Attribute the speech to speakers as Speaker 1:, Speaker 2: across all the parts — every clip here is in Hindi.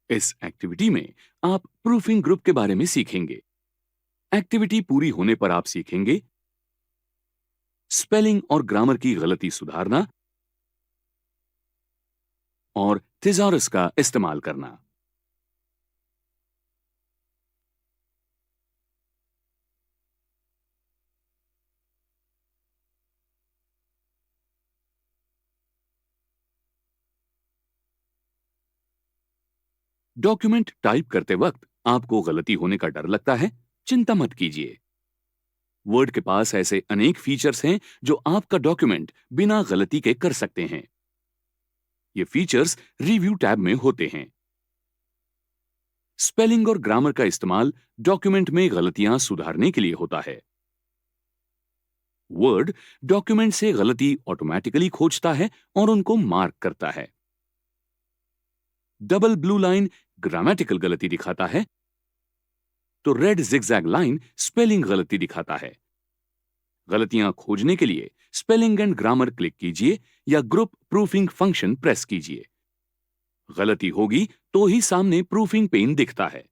Speaker 1: इस एक्टिविटी में आप प्रूफिंग ग्रुप के बारे में सीखेंगे। एक्टिविटी पूरी होने पर आप सीखेंगे स्पेलिंग और ग्रामर की गलती सुधारना और थिज़ॉरस का इस्तेमाल करना। डॉक्यूमेंट टाइप करते वक्त आपको गलती होने का डर लगता है? चिंता मत कीजिए। वर्ड के पास ऐसे अनेक फीचर्स हैं जो आपका डॉक्यूमेंट बिना गलती के कर सकते हैं। ये फीचर्स रिव्यू टैब में होते हैं। स्पेलिंग और ग्रामर का इस्तेमाल डॉक्यूमेंट में गलतियां सुधारने के लिए होता है। वर्ड डॉक्यूमेंट से गलती ऑटोमेटिकली खोजता है और उनको मार्क करता है। डबल ब्लू लाइन ग्रामेटिकल गलती दिखाता है, तो रेड जिगजैग लाइन स्पेलिंग गलती दिखाता है। गलतियां खोजने के लिए स्पेलिंग एंड ग्रामर क्लिक कीजिए या ग्रुप प्रूफिंग फंक्शन प्रेस कीजिए। गलती होगी तो ही सामने प्रूफिंग पेन दिखता है।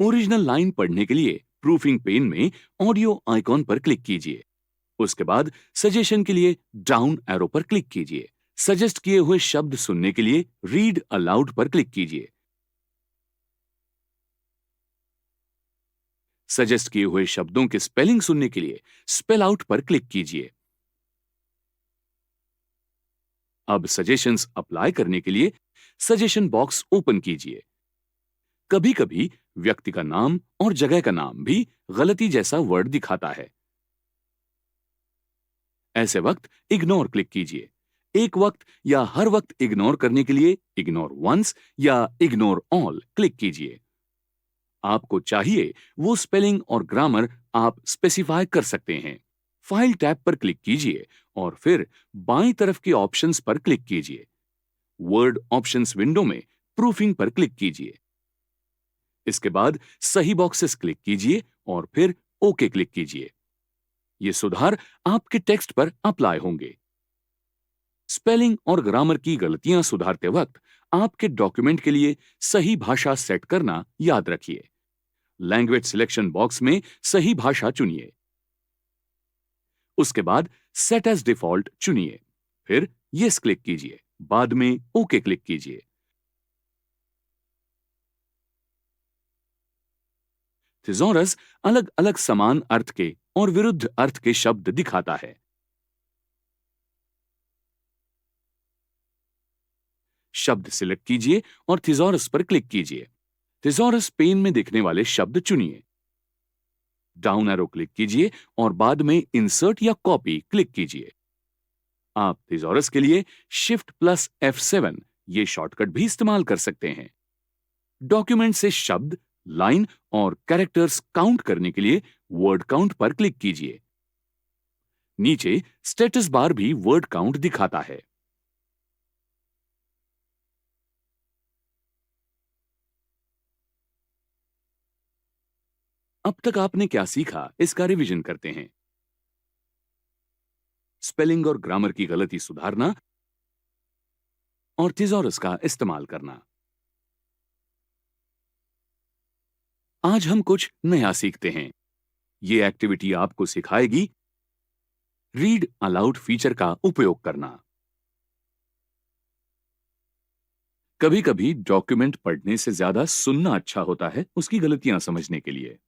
Speaker 1: ओरिजिनल लाइन पढ़ने के लिए प्रूफिंग पेन में ऑडियो आइकॉन पर क्लिक कीजिए। उसके बाद सजेशन के लिए डाउन एरो पर क्लिक कीजिए। सजेस्ट किए हुए शब्द सुनने के लिए रीड अलाउड पर क्लिक कीजिए। सजेस्ट किए हुए शब्दों के स्पेलिंग सुनने के लिए स्पेल आउट पर क्लिक कीजिए। अब सजेशंस अप्लाई करने के लिए सजेशन बॉक्स ओपन कीजिए। कभी कभी व्यक्ति का नाम और जगह का नाम भी गलती जैसा वर्ड दिखाता है। ऐसे वक्त इग्नोर क्लिक कीजिए। एक वक्त या हर वक्त इग्नोर करने के लिए इग्नोर वंस या इग्नोर ऑल क्लिक कीजिए। आपको चाहिए वो स्पेलिंग और ग्रामर आप स्पेसिफाई कर सकते हैं। फाइल टैब पर क्लिक कीजिए और फिर बाईं तरफ के ऑप्शंस पर क्लिक कीजिए। वर्ड ऑप्शंस विंडो में प्रूफिंग पर क्लिक कीजिए। इसके बाद सही बॉक्सेस क्लिक कीजिए और फिर ओके क्लिक कीजिए। ये सुधार आपके टेक्स्ट पर अप्लाई होंगे। स्पेलिंग और ग्रामर की गलतियां सुधारते वक्त आपके डॉक्यूमेंट के लिए सही भाषा सेट करना याद रखिए। लैंग्वेज सिलेक्शन बॉक्स में सही भाषा चुनिए। उसके बाद सेट एज डिफॉल्ट चुनिए। फिर यस क्लिक कीजिए। बाद में ओके क्लिक कीजिए। थिज़ॉरस अलग अलग समान अर्थ के और विरुद्ध अर्थ के शब्द दिखाता है। शब्द सिलेक्ट कीजिए और थिज़ॉरस पर क्लिक कीजिए। थिज़ॉरस पेन में दिखने वाले शब्द चुनिए। डाउन एरो क्लिक कीजिए और बाद में इंसर्ट या कॉपी क्लिक कीजिए। आप थिज़ॉरस के लिए शिफ्ट प्लस F7 ये शॉर्टकट भी इस्तेमाल कर सकते हैं। डॉक्यूमेंट से शब्द, लाइन और कैरेक्टर्स काउंट करने के लिए वर्ड काउंट पर क्लिक कीजिए। नीचे स्टेटस बार भी वर्ड काउंट दिखाता है। अब तक आपने क्या सीखा, इसका रिवीजन करते हैं। स्पेलिंग और ग्रामर की गलती सुधारना और थिज़ॉरस का इस्तेमाल करना। आज हम कुछ नया सीखते हैं। ये एक्टिविटी आपको सिखाएगी रीड अलाउड फीचर का उपयोग करना। कभी कभी डॉक्यूमेंट पढ़ने से ज्यादा सुनना अच्छा होता है उसकी गलतियां समझने के लिए।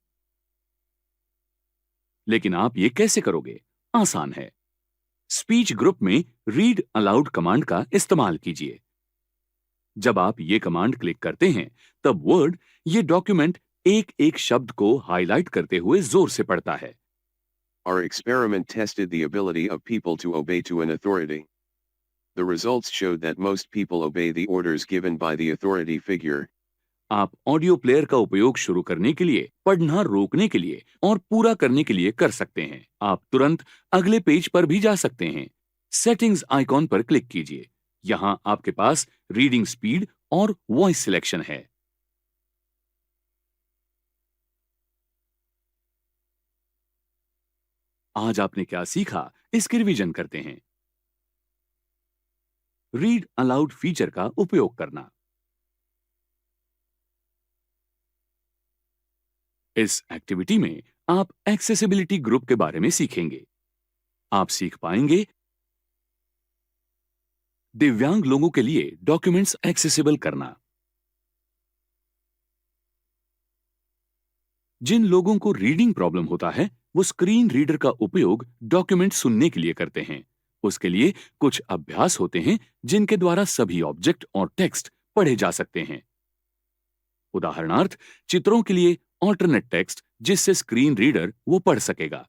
Speaker 1: लेकिन आप ये कैसे करोगे? आसान है। स्पीच ग्रुप में रीड अलाउड कमांड का इस्तेमाल कीजिए। जब आप ये कमांड क्लिक करते हैं तब वर्ड ये डॉक्यूमेंट एक एक शब्द को हाईलाइट करते हुए जोर से पढ़ता है।
Speaker 2: Our experiment tested the ability of people to obey to an authority. The results showed that most people obey the orders given by the authority figure.
Speaker 1: आप ऑडियो प्लेयर का उपयोग शुरू करने के लिए, पढ़ना रोकने के लिए और पूरा करने के लिए कर सकते हैं। आप तुरंत अगले पेज पर भी जा सकते हैं। सेटिंग्स आइकॉन पर क्लिक कीजिए। यहां आपके पास रीडिंग स्पीड और वॉइस सिलेक्शन है। आज आपने क्या सीखा, इसकी रिवीजन करते हैं। रीड अलाउड फीचर का उपयोग करना। इस एक्टिविटी में आप एक्सेसिबिलिटी ग्रुप के बारे में सीखेंगे। आप सीख पाएंगे दिव्यांग लोगों के लिए डॉक्यूमेंट्स एक्सेसिबल करना। जिन लोगों को रीडिंग प्रॉब्लम होता है, वो स्क्रीन रीडर का उपयोग डॉक्यूमेंट सुनने के लिए करते हैं। उसके लिए कुछ अभ्यास होते हैं जिनके द्वारा सभी ऑब्जेक्ट और टेक्स्ट पढ़े जा सकते हैं। उदाहरणार्थ, चित्रों के लिए ऑल्टरनेट टेक्स्ट जिससे स्क्रीन रीडर वो पढ़ सकेगा।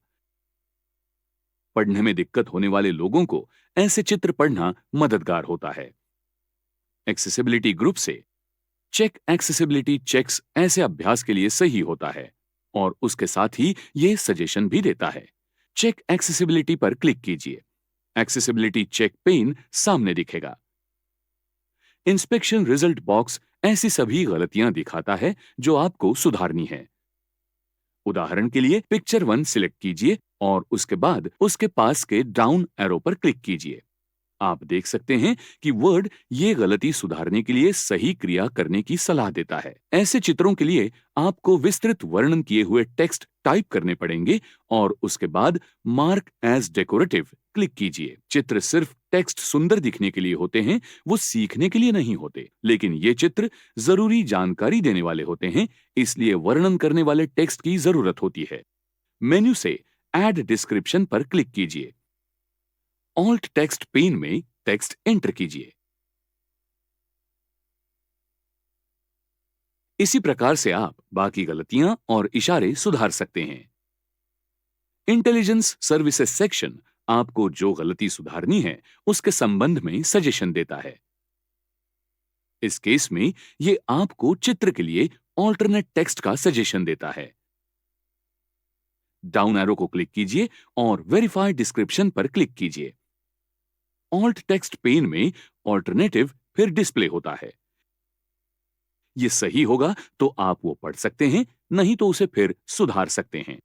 Speaker 1: पढ़ने में दिक्कत होने वाले लोगों को ऐसे चित्र पढ़ना मददगार होता है। एक्सेसिबिलिटी ग्रुप से चेक एक्सेसिबिलिटी चेक्स ऐसे अभ्यास के लिए सही होता है और उसके साथ ही ये सजेशन भी देता है। चेक एक्सेसिबिलिटी पर क्लिक कीजिए। एक्सेसिबिलिटी चेक पेन सामने दिखेगा। इंस्पेक्शन रिजल्ट बॉक्स ऐसी सभी गलतियां दिखाता है जो आपको सुधारनी है। उदाहरण के लिए पिक्चर 1 सिलेक्ट कीजिए और उसके बाद उसके पास के डाउन एरो पर क्लिक कीजिए। आप देख सकते हैं कि वर्ड ये गलती सुधारने के लिए सही क्रिया करने की सलाह देता है। ऐसे चित्रों के लिए आपको विस्तृत वर्णन किए हुए टेक्स्ट टाइप करने पड़ेंगे और उसके बाद मार्क एज डेकोरेटिव क्लिक कीजिए। चित्र सिर्फ टेक्स्ट सुंदर दिखने के लिए होते हैं, वो सीखने के लिए नहीं होते। लेकिन ये चित्र जरूरी जानकारी देने वाले होते हैं, इसलिए वर्णन करने वाले टेक्स्ट की जरूरत होती है। मेन्यू से ऐड डिस्क्रिप्शन पर क्लिक कीजिए। ऑल्ट टेक्स्ट पेन में टेक्स्ट एंटर कीजिए। इसी प्रकार से आप बाकी गलतियां और इशारे सुधार सकते हैं। इंटेलिजेंस सर्विसेज सेक्शन आपको जो गलती सुधारनी है उसके संबंध में सजेशन देता है। इस केस में ये आपको चित्र के लिए ऑल्टरनेट टेक्स्ट का सजेशन देता है। डाउन एरो को क्लिक कीजिए और वेरीफाई डिस्क्रिप्शन पर क्लिक कीजिए। ऑल्ट टेक्स्ट पेन में ऑल्टरनेटिव फिर डिस्प्ले होता है। ये सही होगा तो आप वो पढ़ सकते हैं, नहीं तो उसे फिर सुधार सकते हैं।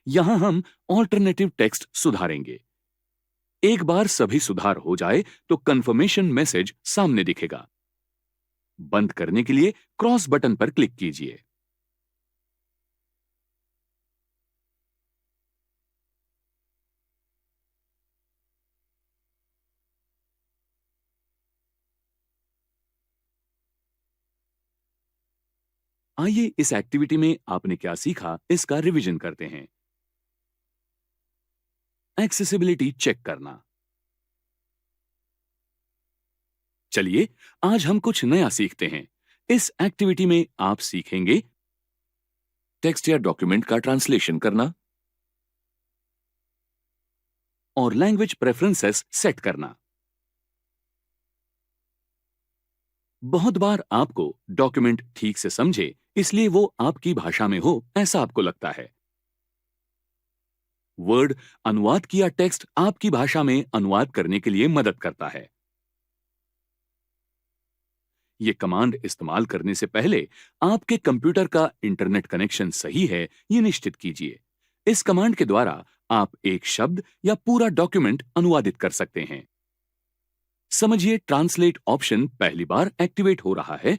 Speaker 1: यहां हम ऑल्टरनेटिव टेक्स्ट सुधारेंगे। एक बार सभी सुधार हो जाए तो कंफर्मेशन मैसेज सामने दिखेगा। बंद करने के लिए क्रॉस बटन पर क्लिक कीजिए। आइए इस एक्टिविटी में आपने क्या सीखा इसका रिवीजन करते हैं। एक्सेसिबिलिटी चेक करना। चलिए आज हम कुछ नया सीखते हैं। इस एक्टिविटी में आप सीखेंगे टेक्स्ट या डॉक्यूमेंट का ट्रांसलेशन करना और लैंग्वेज प्रेफरेंसेस सेट करना। बहुत बार आपको डॉक्यूमेंट ठीक से समझे इसलिए वो आपकी भाषा में हो ऐसा आपको लगता है। वर्ड अनुवाद किया टेक्स्ट आपकी भाषा में अनुवाद करने के लिए मदद करता है। ये कमांड इस्तेमाल करने से पहले आपके कंप्यूटर का इंटरनेट कनेक्शन सही है ये निश्चित कीजिए। इस कमांड के द्वारा आप एक शब्द या पूरा डॉक्यूमेंट अनुवादित कर सकते हैं। समझिए ट्रांसलेट ऑप्शन पहली बार एक्टिवेट हो रहा है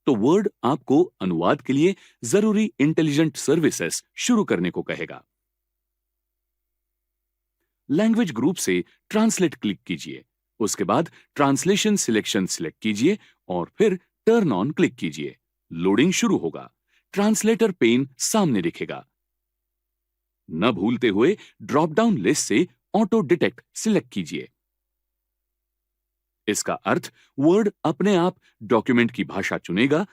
Speaker 1: तो वर्ड आपको अनुवाद के लिए जरूरी इंटेलिजेंट सर्विसेज शुरू करने को कहेगा। लैंग्वेज ग्रुप से ट्रांसलेट क्लिक कीजिए। उसके बाद ट्रांसलेशन सिलेक्शन सिलेक्ट कीजिए और फिर टर्न ऑन क्लिक कीजिए। लोडिंग शुरू होगा। ट्रांसलेटर पेन सामने दिखेगा। न भूलते हुए ड्रॉप डाउन लिस्ट से ऑटो डिटेक्ट सिलेक्ट कीजिए। इसका अर्थ वर्ड अपने आप डॉक्यूमेंट की भाषा चुनेगा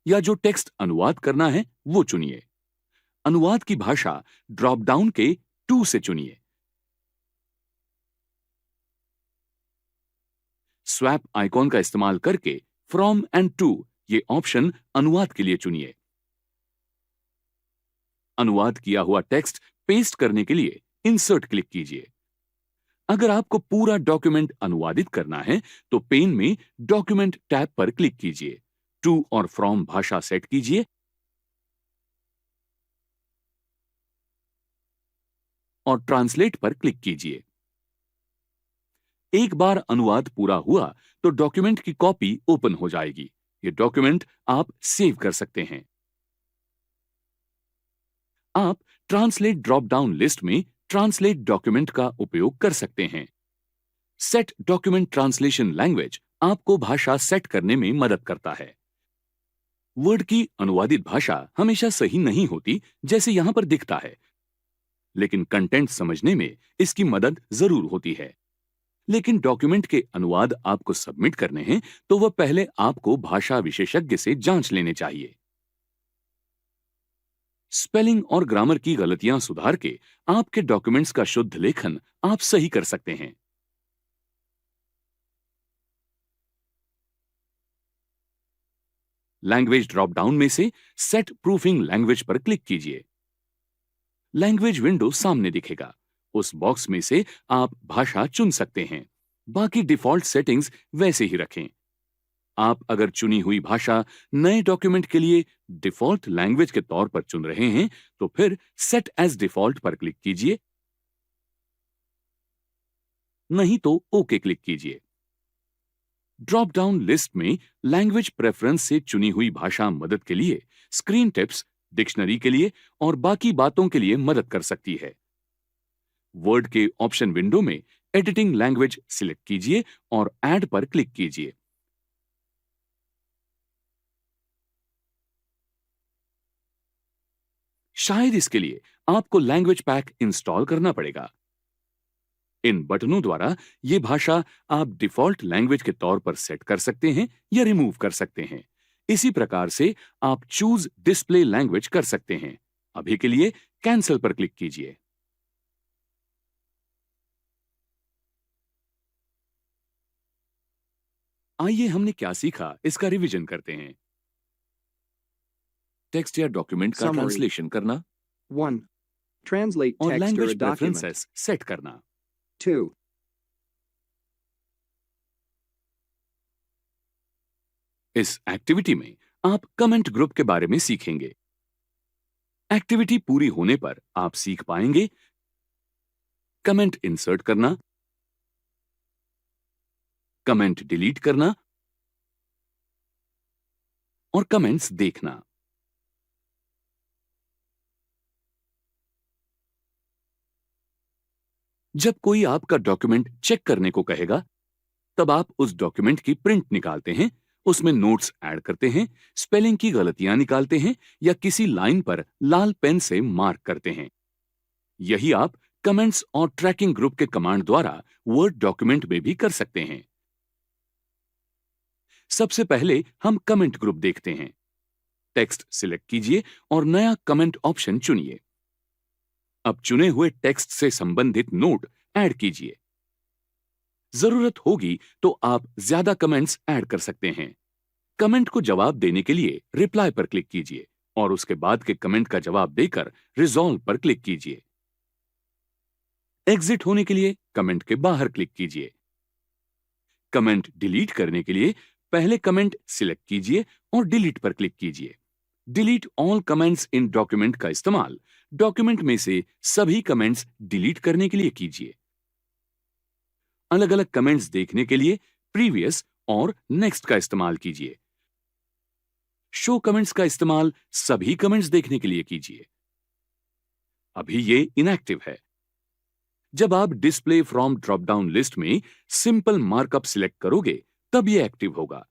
Speaker 1: या जो टेक्स्ट अनुवाद करना है वो चुनिए। अनुवाद की भाषा ड्रॉप डाउन के 2 से चुनिए। स्वैप आइकॉन का इस्तेमाल करके फ्रॉम एंड टू ये ऑप्शन अनुवाद के लिए चुनिए। अनुवाद किया हुआ टेक्स्ट पेस्ट करने के लिए इंसर्ट क्लिक कीजिए। अगर आपको पूरा डॉक्यूमेंट अनुवादित करना है तो पेन में डॉक्यूमेंट टैब पर क्लिक कीजिए। टू और फ्रॉम भाषा सेट कीजिए और ट्रांसलेट पर क्लिक कीजिए। एक बार अनुवाद पूरा हुआ तो डॉक्यूमेंट की कॉपी ओपन हो जाएगी। ये डॉक्यूमेंट आप सेव कर सकते हैं। ट्रांसलेट ड्रॉप डाउन लिस्ट में ट्रांसलेट डॉक्यूमेंट का उपयोग कर सकते हैं। सेट डॉक्यूमेंट ट्रांसलेशन लैंग्वेज आपको भाषा सेट करने में मदद करता है। वर्ड की अनुवादित भाषा हमेशा सही नहीं होती जैसे यहां पर दिखता है, लेकिन कंटेंट समझने में इसकी मदद जरूर होती है। लेकिन डॉक्यूमेंट के अनुवाद आपको सबमिट करने हैं तो वह पहले आपको भाषा विशेषज्ञ से जांच लेने चाहिए। स्पेलिंग और ग्रामर की गलतियां सुधार के आपके डॉक्यूमेंट्स का शुद्ध लेखन आप सही कर सकते हैं। लैंग्वेज ड्रॉप डाउन में से सेट प्रूफिंग लैंग्वेज पर क्लिक कीजिए। लैंग्वेज विंडो सामने दिखेगा। उस बॉक्स में से आप भाषा चुन सकते हैं। बाकी डिफॉल्ट सेटिंग्स वैसे ही रखें। आप अगर चुनी हुई भाषा नए डॉक्यूमेंट के लिए डिफॉल्ट लैंग्वेज के तौर पर चुन रहे हैं तो फिर सेट एज डिफॉल्ट पर क्लिक कीजिए, नहीं तो ओके क्लिक कीजिए। ड्रॉप डाउन लिस्ट में लैंग्वेज प्रेफरेंस से चुनी हुई भाषा मदद के लिए स्क्रीन टिप्स, डिक्शनरी के लिए और बाकी बातों के लिए मदद कर सकती है। वर्ड के ऑप्शन विंडो में एडिटिंग लैंग्वेज सिलेक्ट कीजिए और ऐड पर क्लिक कीजिए। शायद इसके लिए आपको लैंग्वेज पैक इंस्टॉल करना पड़ेगा। इन बटनों द्वारा ये भाषा आप डिफॉल्ट लैंग्वेज के तौर पर सेट कर सकते हैं या रिमूव कर सकते हैं। इसी प्रकार से आप चूज डिस्प्ले लैंग्वेज कर सकते हैं। अभी के लिए कैंसिल पर क्लिक कीजिए। आइए हमने क्या सीखा इसका रिवीजन करते हैं। टेक्स्ट या डॉक्यूमेंट का
Speaker 3: Summary.
Speaker 1: ट्रांसलेशन करना
Speaker 3: 1. Translate
Speaker 1: और
Speaker 3: text or a
Speaker 1: language
Speaker 3: document.
Speaker 1: Preferences set करना।
Speaker 3: 2.
Speaker 1: इस एक्टिविटी में आप कमेंट ग्रुप के बारे में सीखेंगे। एक्टिविटी पूरी होने पर आप सीख पाएंगे कमेंट इंसर्ट करना, कमेंट डिलीट करना और कमेंट्स देखना। जब कोई आपका डॉक्यूमेंट चेक करने को कहेगा, तब आप उस डॉक्यूमेंट की प्रिंट निकालते हैं, उसमें नोट्स ऐड करते हैं, स्पेलिंग की गलतियां निकालते हैं या किसी लाइन पर लाल पेन से मार्क करते हैं। यही आप कमेंट्स और ट्रैकिंग ग्रुप के कमांड द्वारा वर्ड डॉक्यूमेंट में भी कर सकते हैं। सबसे पहले हम कमेंट ग्रुप देखते हैं। टेक्स्ट सिलेक्ट कीजिए और नया कमेंट ऑप्शन चुनिए। अब चुने हुए टेक्स्ट से संबंधित नोट ऐड कीजिए। जरूरत होगी तो आप ज्यादा कमेंट्स ऐड कर सकते हैं। कमेंट को जवाब देने के लिए रिप्लाई पर क्लिक कीजिए और उसके बाद के कमेंट का जवाब देकर रिजॉल्व पर क्लिक कीजिए। एग्जिट होने के लिए कमेंट के बाहर क्लिक कीजिए। कमेंट डिलीट करने के लिए पहले कमेंट सिलेक्ट कीजिए और डिलीट पर क्लिक कीजिए। Delete all comments in document का इस्तेमाल डॉक्यूमेंट में से सभी कमेंट्स डिलीट करने के लिए कीजिए। अलग अलग कमेंट्स देखने के लिए प्रीवियस और नेक्स्ट का इस्तेमाल कीजिए। शो कमेंट्स का इस्तेमाल सभी कमेंट्स देखने के लिए कीजिए। अभी ये इनएक्टिव है। जब आप display from drop down list में सिंपल मार्कअप सिलेक्ट करोगे तब ये एक्टिव होगा।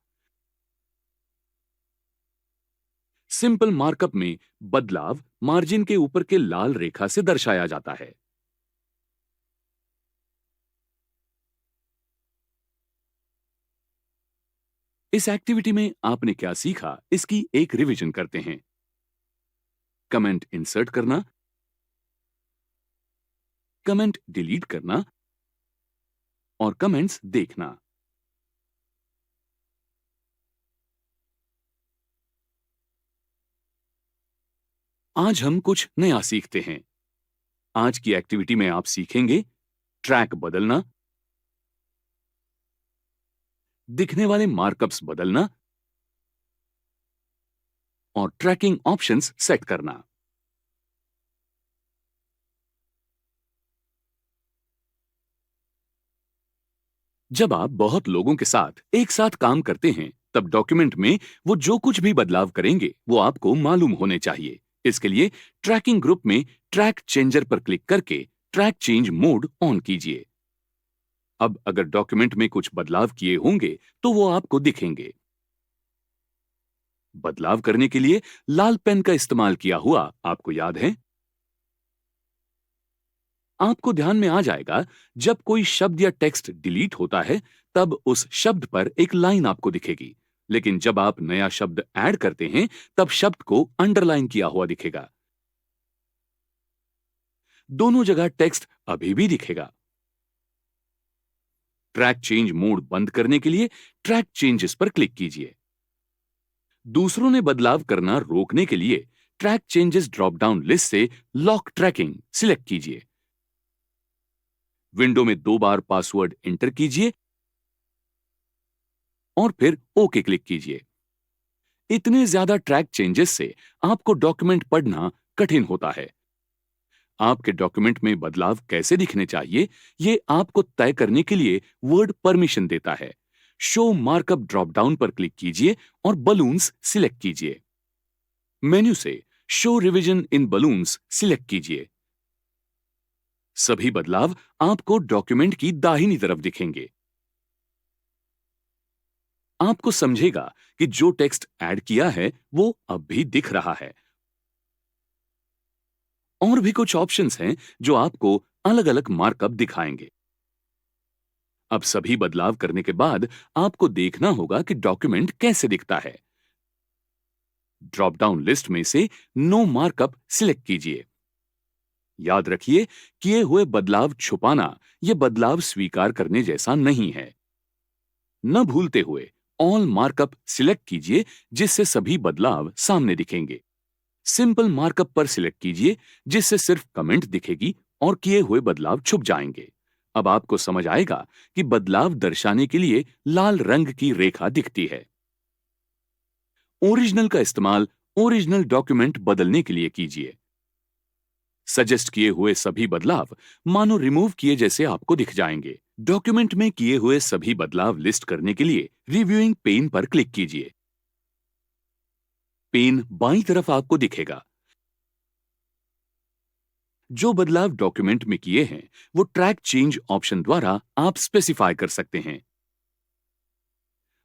Speaker 1: सिंपल मार्कअप में बदलाव मार्जिन के ऊपर के लाल रेखा से दर्शाया जाता है। इस एक्टिविटी में आपने क्या सीखा इसकी एक रिवीजन करते हैं। कमेंट इंसर्ट करना, कमेंट डिलीट करना और कमेंट्स देखना। आज हम कुछ नया सीखते हैं। आज की एक्टिविटी में आप सीखेंगे ट्रैक बदलना, दिखने वाले मार्कअप्स बदलना और ट्रैकिंग ऑप्शंस सेट करना। जब आप बहुत लोगों के साथ एक साथ काम करते हैं, तब डॉक्यूमेंट में वो जो कुछ भी बदलाव करेंगे वो आपको मालूम होने चाहिए। इसके लिए ट्रैकिंग ग्रुप में ट्रैक चेंजर पर क्लिक करके ट्रैक चेंज मोड ऑन कीजिए। अब अगर डॉक्यूमेंट में कुछ बदलाव किए होंगे तो वो आपको दिखेंगे। बदलाव करने के लिए लाल पेन का इस्तेमाल किया हुआ आपको याद है? आपको ध्यान में आ जाएगा जब कोई शब्द या टेक्स्ट डिलीट होता है तब उस शब्द पर एक लाइन आपको दिखेगी, लेकिन जब आप नया शब्द ऐड करते हैं तब शब्द को अंडरलाइन किया हुआ दिखेगा। दोनों जगह टेक्स्ट अभी भी दिखेगा। ट्रैक चेंज मोड बंद करने के लिए ट्रैक चेंजेस पर क्लिक कीजिए। दूसरों ने बदलाव करना रोकने के लिए track changes drop down list से लॉक ट्रैकिंग सिलेक्ट कीजिए। विंडो में 2 बार पासवर्ड एंटर कीजिए और फिर ओके क्लिक कीजिए। इतने ज्यादा ट्रैक चेंजेस से आपको डॉक्यूमेंट पढ़ना कठिन होता है। आपके डॉक्यूमेंट में बदलाव कैसे दिखने चाहिए, ये आपको तय करने के लिए वर्ड परमिशन देता है। शो मार्कअप ड्रॉप डाउन पर क्लिक कीजिए और बलून्स सिलेक्ट कीजिए। मेन्यू से शो रिवीजन इन बलून्स सिलेक्ट कीजिए। सभी बदलाव आपको डॉक्यूमेंट की दाहिनी तरफ दिखेंगे। आपको समझेगा कि जो टेक्स्ट ऐड किया है वो अब भी दिख रहा है। और भी कुछ ऑप्शंस हैं जो आपको अलग अलग मार्कअप दिखाएंगे। अब सभी बदलाव करने के बाद आपको देखना होगा कि डॉक्यूमेंट कैसे दिखता है। ड्रॉप डाउन लिस्ट में से नो मार्कअप सिलेक्ट कीजिए। याद रखिए, किए हुए बदलाव छुपाना यह बदलाव स्वीकार करने जैसा नहीं है। न भूलते हुए ऑल मार्कअप सिलेक्ट कीजिए जिससे सभी बदलाव सामने दिखेंगे। सिंपल मार्कअप पर सिलेक्ट कीजिए जिससे सिर्फ कमेंट दिखेगी और किए हुए बदलाव छुप जाएंगे। अब आपको समझ आएगा कि बदलाव दर्शाने के लिए लाल रंग की रेखा दिखती है। ओरिजिनल का इस्तेमाल ओरिजिनल डॉक्यूमेंट बदलने के लिए कीजिए। सजेस्ट किए हुए सभी बदलाव मानो रिमूव किए जैसे आपको दिख जाएंगे। डॉक्यूमेंट में किए हुए सभी बदलाव लिस्ट करने के लिए रिव्यूइंग पेन पर क्लिक कीजिए। पेन बाईं तरफ आपको दिखेगा। जो बदलाव डॉक्यूमेंट में किए हैं वो ट्रैक चेंज ऑप्शन द्वारा आप स्पेसिफाई कर सकते हैं।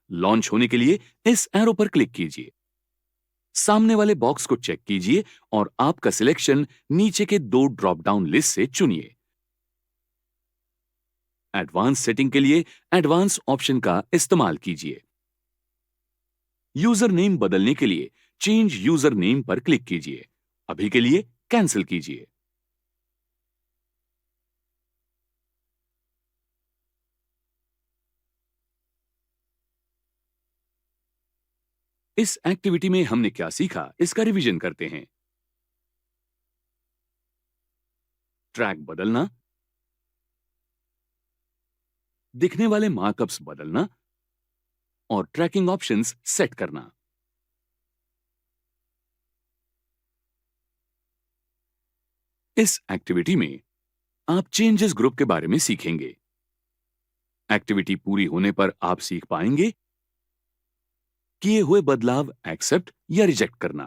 Speaker 1: लॉन्च होने के लिए इस एरो पर क्लिक कीजिए। सामने वाले बॉक्स को चेक कीजिए और आपका सिलेक्शन नीचे के 2 ड्रॉप डाउन लिस्ट से चुनिए। एडवांस सेटिंग के लिए एडवांस ऑप्शन का इस्तेमाल कीजिए। यूजर नेम बदलने के लिए चेंज यूजर नेम पर क्लिक कीजिए। अभी के लिए कैंसिल कीजिए। इस एक्टिविटी में हमने क्या सीखा, इसका रिवीजन करते हैं। ट्रैक बदलना, दिखने वाले मार्कअप्स बदलना और ट्रैकिंग ऑप्शंस सेट करना। इस एक्टिविटी में आप चेंजेस ग्रुप के बारे में सीखेंगे। एक्टिविटी पूरी होने पर आप सीख पाएंगे किए हुए बदलाव एक्सेप्ट या रिजेक्ट करना।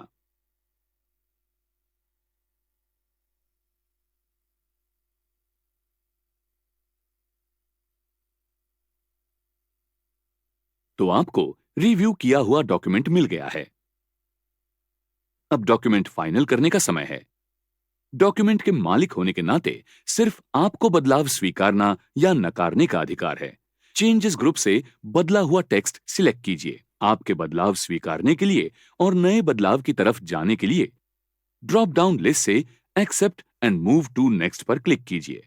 Speaker 1: तो आपको रिव्यू किया हुआ डॉक्यूमेंट मिल गया है। अब डॉक्यूमेंट फाइनल करने का समय है। डॉक्यूमेंट के मालिक होने के नाते सिर्फ आपको बदलाव स्वीकारना या नकारने का अधिकार है। चेंजेस ग्रुप से बदला हुआ टेक्स्ट सिलेक्ट कीजिए। आपके बदलाव स्वीकारने के लिए और नए बदलाव की तरफ जाने के लिए ड्रॉप डाउन लिस्ट से accept and move to next पर क्लिक कीजिए।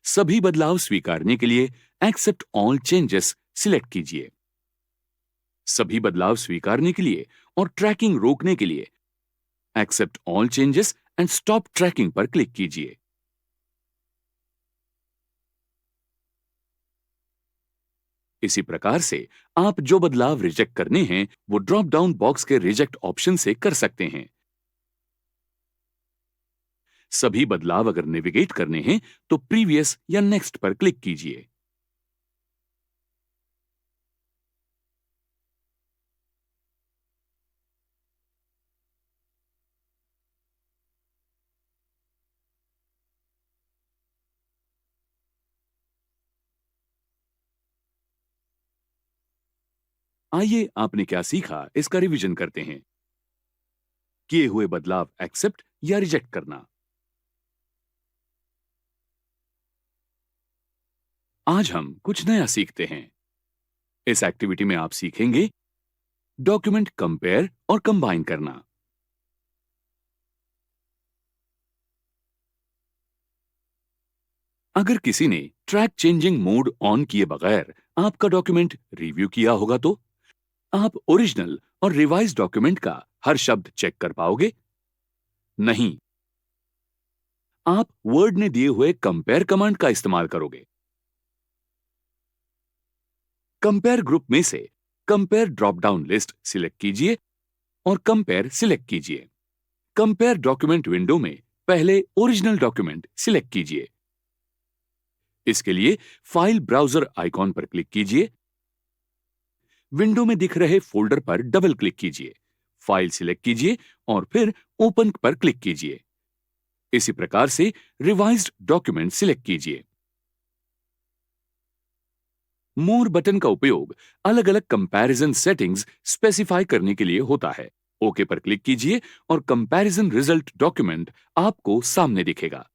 Speaker 1: सभी बदलाव स्वीकारने के लिए एक्सेप्ट ऑल चेंजेस सिलेक्ट कीजिए। सभी बदलाव स्वीकारने के लिए और ट्रैकिंग रोकने के लिए accept all changes and stop tracking पर क्लिक कीजिए। इसी प्रकार से आप जो बदलाव रिजेक्ट करने हैं वो ड्रॉप डाउन बॉक्स के रिजेक्ट ऑप्शन से कर सकते हैं। सभी बदलाव अगर नेविगेट करने हैं तो प्रीवियस या नेक्स्ट पर क्लिक कीजिए। आइए आपने क्या सीखा इसका रिवीजन करते हैं। किए हुए बदलाव एक्सेप्ट या रिजेक्ट करना। आज हम कुछ नया सीखते हैं। इस एक्टिविटी में आप सीखेंगे डॉक्यूमेंट कंपेयर और कंबाइन करना। अगर किसी ने ट्रैक चेंजिंग मोड ऑन किए बगैर आपका डॉक्यूमेंट रिव्यू किया होगा तो आप ओरिजिनल और रिवाइज डॉक्यूमेंट का हर शब्द चेक कर पाओगे? नहीं। आप वर्ड ने दिए हुए कंपेयर कमांड का इस्तेमाल करोगे। कंपेयर ग्रुप में से compare drop down list select कीजिए और कंपेयर सिलेक्ट कीजिए। कंपेयर डॉक्यूमेंट विंडो में पहले ओरिजिनल डॉक्यूमेंट सिलेक्ट कीजिए। इसके लिए फाइल ब्राउजर आइकॉन पर क्लिक कीजिए। विंडो में दिख रहे फोल्डर पर डबल क्लिक कीजिए, फाइल सिलेक्ट कीजिए और फिर ओपन पर क्लिक कीजिए। इसी प्रकार से रिवाइज्ड डॉक्यूमेंट सिलेक्ट कीजिए। मोर बटन का उपयोग अलग अलग कंपैरिजन सेटिंग्स स्पेसिफाई करने के लिए होता है। ओके पर क्लिक कीजिए और कंपैरिजन रिजल्ट डॉक्यूमेंट आपको सामने दिखेगा।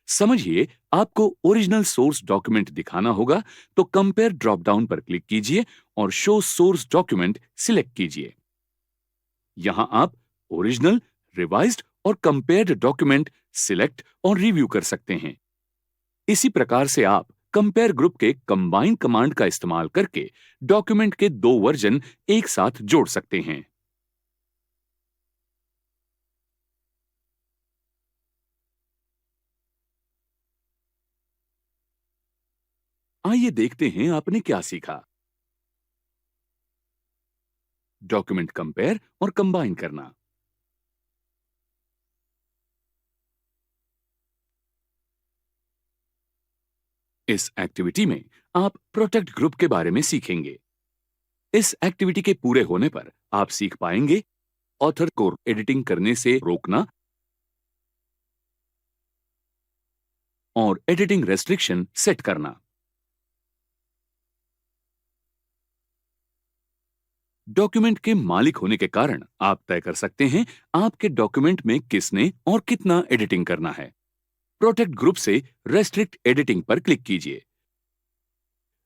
Speaker 1: समझिए आपको ओरिजिनल सोर्स डॉक्यूमेंट दिखाना होगा तो कंपेयर ड्रॉप डाउन पर क्लिक कीजिए और शो सोर्स डॉक्यूमेंट सिलेक्ट कीजिए। यहां आप ओरिजिनल, रिवाइज्ड और कंपेयर्ड डॉक्यूमेंट सिलेक्ट और रिव्यू कर सकते हैं। इसी प्रकार से आप कंपेयर ग्रुप के कंबाइन कमांड का इस्तेमाल करके डॉक्यूमेंट के दो वर्जन एक साथ जोड़ सकते हैं। आइए देखते हैं आपने क्या सीखा। डॉक्यूमेंट कंपेयर और कंबाइन करना। इस एक्टिविटी में आप प्रोटेक्ट ग्रुप के बारे में सीखेंगे। इस एक्टिविटी के पूरे होने पर आप सीख पाएंगे ऑथर को एडिटिंग करने से रोकना और एडिटिंग रेस्ट्रिक्शन सेट करना। डॉक्यूमेंट के मालिक होने के कारण आप तय कर सकते हैं आपके डॉक्यूमेंट में किसने और कितना एडिटिंग करना है। प्रोटेक्ट ग्रुप से रेस्ट्रिक्ट एडिटिंग पर क्लिक कीजिए।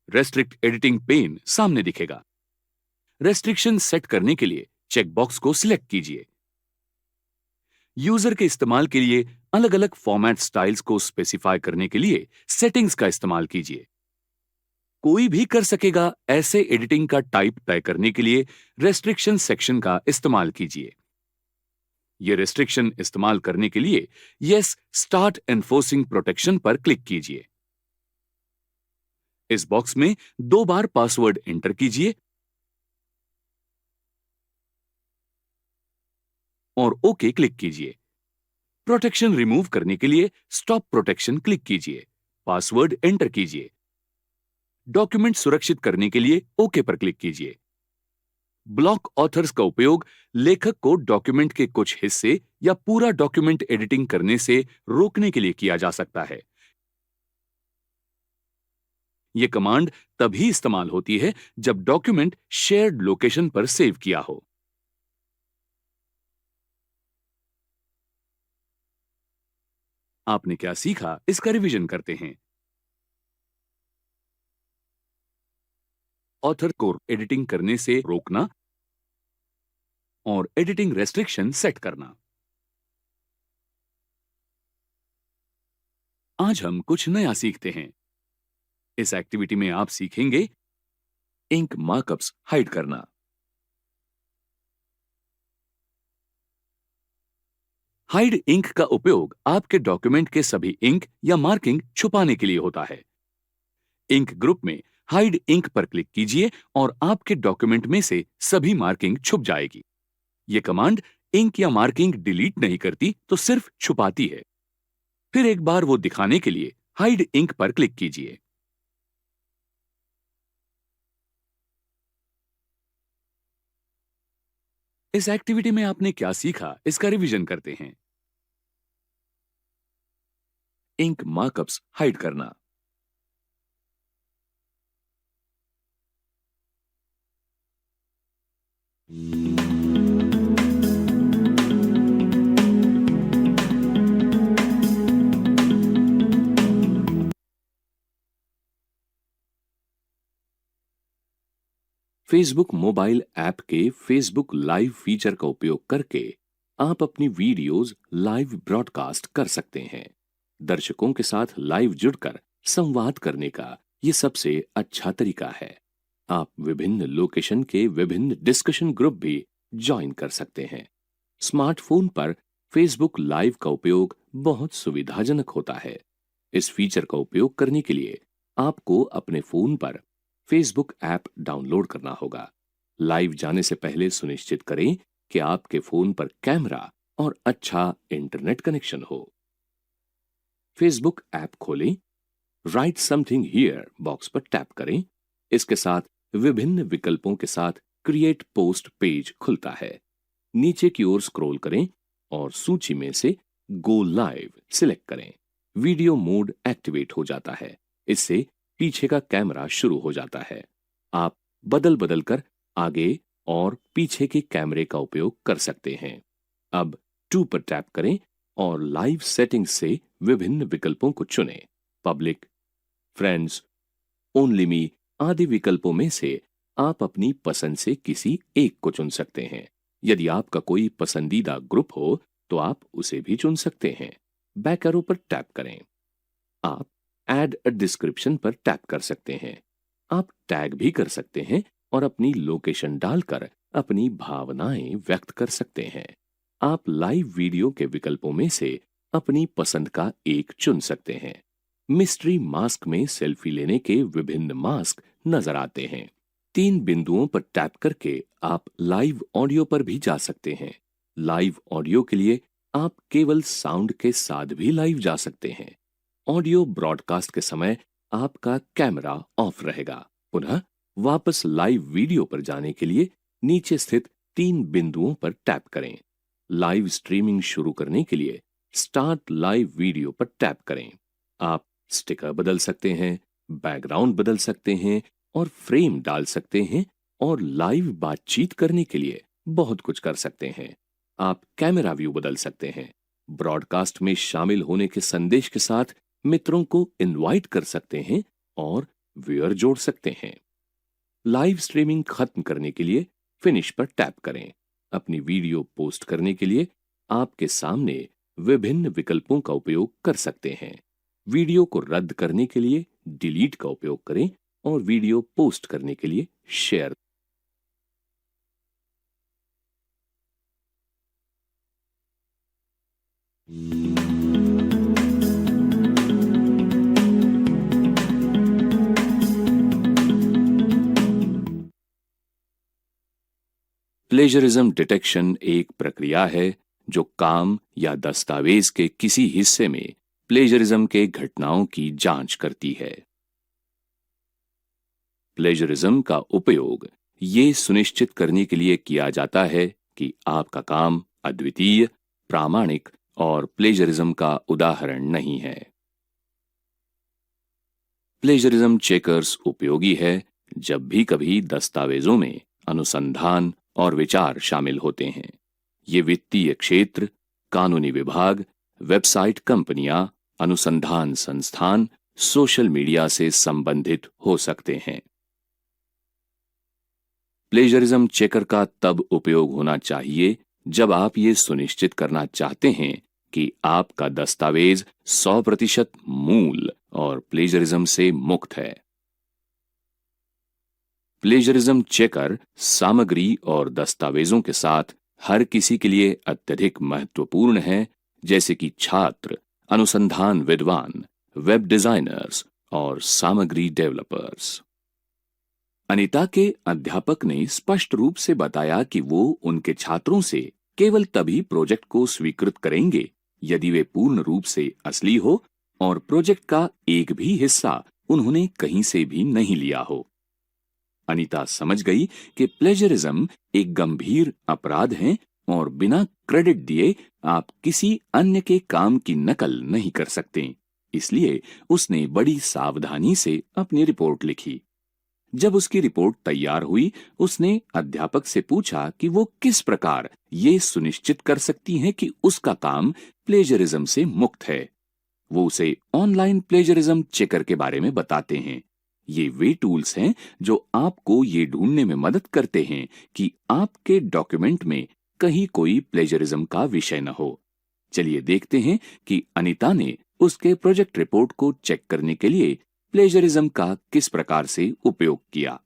Speaker 1: रेस्ट्रिक्ट एडिटिंग पेन सामने दिखेगा। रेस्ट्रिक्शन सेट करने के लिए चेकबॉक्स को सिलेक्ट कीजिए। यूजर के इस्तेमाल के लिए अलग अलग फॉर्मेट स्टाइल्स को स्पेसिफाई करने के लिए सेटिंग्स का इस्तेमाल कीजिए। कोई भी कर सकेगा ऐसे एडिटिंग का टाइप तय करने के लिए रेस्ट्रिक्शन सेक्शन का इस्तेमाल कीजिए। ये रेस्ट्रिक्शन इस्तेमाल करने के लिए यस स्टार्ट एनफोर्सिंग प्रोटेक्शन पर क्लिक कीजिए। इस बॉक्स में 2 बार पासवर्ड एंटर कीजिए और ओके क्लिक कीजिए। प्रोटेक्शन रिमूव करने के लिए स्टॉप प्रोटेक्शन क्लिक कीजिए। पासवर्ड एंटर कीजिए। डॉक्यूमेंट सुरक्षित करने के लिए ओके पर क्लिक कीजिए। ब्लॉक ऑथर्स का उपयोग लेखक को डॉक्यूमेंट के कुछ हिस्से या पूरा डॉक्यूमेंट एडिटिंग करने से रोकने के लिए किया जा सकता है। यह कमांड तभी इस्तेमाल होती है जब डॉक्यूमेंट शेयर्ड लोकेशन पर सेव किया हो। आपने क्या सीखा इसका रिवीजन करते हैं। ऑथर को एडिटिंग करने से रोकना और एडिटिंग रेस्ट्रिक्शन सेट करना। आज हम कुछ नया सीखते हैं। इस एक्टिविटी में आप सीखेंगे इंक मार्कअप्स हाइड करना। हाइड इंक का उपयोग आपके डॉक्यूमेंट के सभी इंक या मार्किंग छुपाने के लिए होता है। इंक ग्रुप में हाइड इंक पर क्लिक कीजिए और आपके डॉक्यूमेंट में से सभी मार्किंग छुप जाएगी। यह कमांड इंक या मार्किंग डिलीट नहीं करती तो सिर्फ छुपाती है। फिर एक बार वो दिखाने के लिए हाइड इंक पर क्लिक कीजिए। इस एक्टिविटी में आपने क्या सीखा इसका रिवीजन करते हैं। इंक मार्कअप्स हाइड करना। फेसबुक मोबाइल ऐप के फेसबुक लाइव फीचर का उपयोग करके आप अपनी वीडियोस लाइव ब्रॉडकास्ट कर सकते हैं। दर्शकों के साथ लाइव जुड़कर संवाद करने का ये सबसे अच्छा तरीका है। आप विभिन्न लोकेशन के विभिन्न डिस्कशन ग्रुप भी ज्वाइन कर सकते हैं। स्मार्टफोन पर फेसबुक लाइव का उपयोग बहुत सुविधाजनक होता है। इस फीचर का उपयोग करने के लिए आपको अपने फोन पर फेसबुक ऐप डाउनलोड करना होगा। लाइव जाने से पहले सुनिश्चित करें कि आपके फोन पर कैमरा और अच्छा इंटरनेट कनेक्शन हो। फेसबुक ऐप खोलें, राइट समथिंग हियर बॉक्स पर टैप करें। इसके साथ विभिन्न विकल्पों के साथ क्रिएट पोस्ट पेज खुलता है। नीचे की ओर स्क्रॉल करें और सूची में से गो लाइव सिलेक्ट करें। वीडियो मोड एक्टिवेट हो जाता है। इससे पीछे का कैमरा शुरू हो जाता है। आप बदल बदल कर आगे और पीछे के कैमरे का उपयोग कर सकते हैं। अब 2 पर टैप करें और लाइव सेटिंग्स से विभिन्न विकल्पों को चुनें। पब्लिक, फ्रेंड्स, ओनली मी आदि विकल्पों में से आप अपनी पसंद से किसी एक को चुन सकते हैं। यदि आपका कोई पसंदीदा ग्रुप हो तो आप उसे भी चुन सकते हैं। बैक एरो पर टैप करें। आप ऐड अ डिस्क्रिप्शन पर टैप कर सकते हैं। आप टैग भी कर सकते हैं और अपनी लोकेशन डालकर अपनी भावनाएं व्यक्त कर सकते हैं। आप लाइव वीडियो के विकल्पों में से अपनी पसंद का एक चुन सकते हैं। मिस्ट्री मास्क में सेल्फी लेने के विभिन्न मास्क नजर आते हैं। 3 बिंदुओं पर टैप करके आप लाइव ऑडियो पर भी जा सकते हैं। लाइव ऑडियो के लिए आप केवल साउंड के साथ भी लाइव जा सकते हैं। ऑडियो ब्रॉडकास्ट के समय आपका कैमरा ऑफ रहेगा। पुनः वापस लाइव वीडियो पर जाने के लिए नीचे स्थित 3 बिंदुओं पर टैप करें। लाइव स्ट्रीमिंग शुरू करने के लिए स्टार्ट लाइव वीडियो पर टैप करें। आप स्टिकर बदल सकते हैं, बैकग्राउंड बदल सकते हैं और फ्रेम डाल सकते हैं और लाइव बातचीत करने के लिए बहुत कुछ कर सकते हैं। आप कैमरा व्यू बदल सकते हैं। ब्रॉडकास्ट में शामिल होने के संदेश के साथ मित्रों को इनवाइट कर सकते हैं और व्यूअर जोड़ सकते हैं। लाइव स्ट्रीमिंग खत्म करने के लिए फिनिश पर टैप करें। अपनी वीडियो पोस्ट करने के लिए आपके सामने विभिन्न विकल्पों का उपयोग कर सकते हैं। वीडियो को रद्द करने के लिए डिलीट का उपयोग करें और वीडियो पोस्ट करने के लिए शेयर। प्लेजरिज्म डिटेक्शन एक प्रक्रिया है जो काम या दस्तावेज के किसी हिस्से में प्लेजरिज्म के घटनाओं की जांच करती है। प्लेजरिज्म का उपयोग ये सुनिश्चित करने के लिए किया जाता है कि आपका काम अद्वितीय, प्रामाणिक और प्लेजरिज्म का उदाहरण नहीं है। प्लेजरिज्म चेकर्स उपयोगी है जब भी कभी दस्तावेजों में अनुसंधान और विचार शामिल होते हैं। ये वित्तीय क्षेत्र, कानूनी विभाग, वेबसाइट कंपनियां, अनुसंधान संस्थान, सोशल मीडिया से संबंधित हो सकते हैं। प्लेजरिज्म चेकर का तब उपयोग होना चाहिए जब आप ये सुनिश्चित करना चाहते हैं कि आपका दस्तावेज 100% मूल और प्लेजरिज्म से मुक्त है। प्लेजरिज्म चेकर सामग्री और दस्तावेजों के साथ हर किसी के लिए अत्यधिक महत्वपूर्ण है, जैसे कि छात्र, अनुसंधान विद्वान, वेब डिजाइनर्स और सामग्री डेवलपर्स। अनीता के अध्यापक ने स्पष्ट रूप से बताया कि वो उनके छात्रों से केवल तभी प्रोजेक्ट को स्वीकृत करेंगे यदि वे पूर्ण रूप से असली हो और प्रोजेक्ट का एक भी हिस्सा उन्होंने कहीं से भी नहीं लिया हो। अनीता समझ गई कि प्लेजरिज्म एक गंभीर अपराध है और बिना क्रेडिट दिए आप किसी अन्य के काम की नकल नहीं कर सकते। इसलिए उसने बड़ी सावधानी से अपनी रिपोर्ट लिखी। जब उसकी रिपोर्ट तैयार हुई, उसने अध्यापक से पूछा कि वो किस प्रकार ये सुनिश्चित कर सकती हैं कि उसका काम प्लेजरिज्म से मुक्त है। वो उसे ऑनलाइन प्लेजरिज्म चेकर के बारे में बताते हैं। ये वे टूल्स हैं जो आपको ये ढूंढने में मदद करते हैं कि आपके डॉक्यूमेंट में कहीं कोई प्लेजरिज्म का विषय न हो। चलिए देखते हैं कि अनीता ने उसके प्रोजेक्ट रिपोर्ट को चेक करने के लिए प्लेजरिज्म का किस प्रकार से उपयोग किया।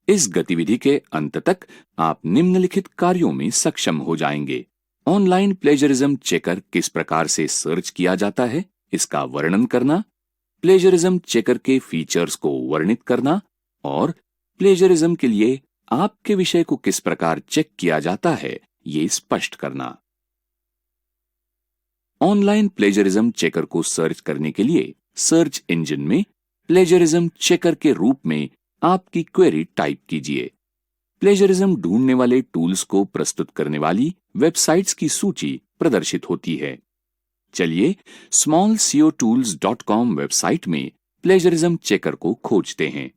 Speaker 1: इस गतिविधि के अंत तक आप निम्नलिखित कार्यों में सक्षम हो जाएंगे। ऑनलाइन प्लेजरिज्म चेकर किस प्रकार से सर्च किया जाता है, इसका वर्णन करना, प्लेजरिज्म चेकर के फीचर्स को वर्णित करना और प्लेजरिज्म के लिए आपके विषय को किस प्रकार चेक किया जाता है, ये स्पष्ट करना। ऑनलाइन प्लेजरिज्म चेकर को सर्च करने के लिए सर्च इंजन में प्लेजरिज्म चेकर के रूप में आपकी क्वेरी टाइप कीजिए। प्लेजरिज्म ढूंढने वाले टूल्स को प्रस्तुत करने वाली वेबसाइट्स की सूची प्रदर्शित होती है। चलिए smallcotools.com वेबसाइट में प्लेजरिज्म चेकर को खोजते हैं।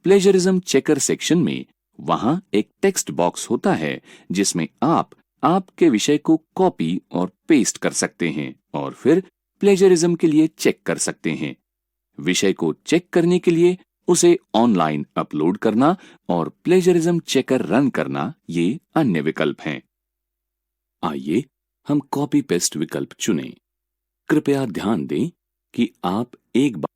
Speaker 1: प्लेजरिज्म चेकर सेक्शन में वहां एक टेक्स्ट बॉक्स होता है जिसमें आप आपके विषय को कॉपी और पेस्ट कर सकते हैं और फिर प्लेजरिज्म के लिए चेक कर सकते हैं। विषय को चेक करने के लिए उसे ऑनलाइन अपलोड करना और प्लेजरिज्म चेकर रन करना ये अन्य विकल्प हैं। आइए हम कॉपी पेस्ट विकल्प चुनें। कृपया ध्यान दें कि आप एक बार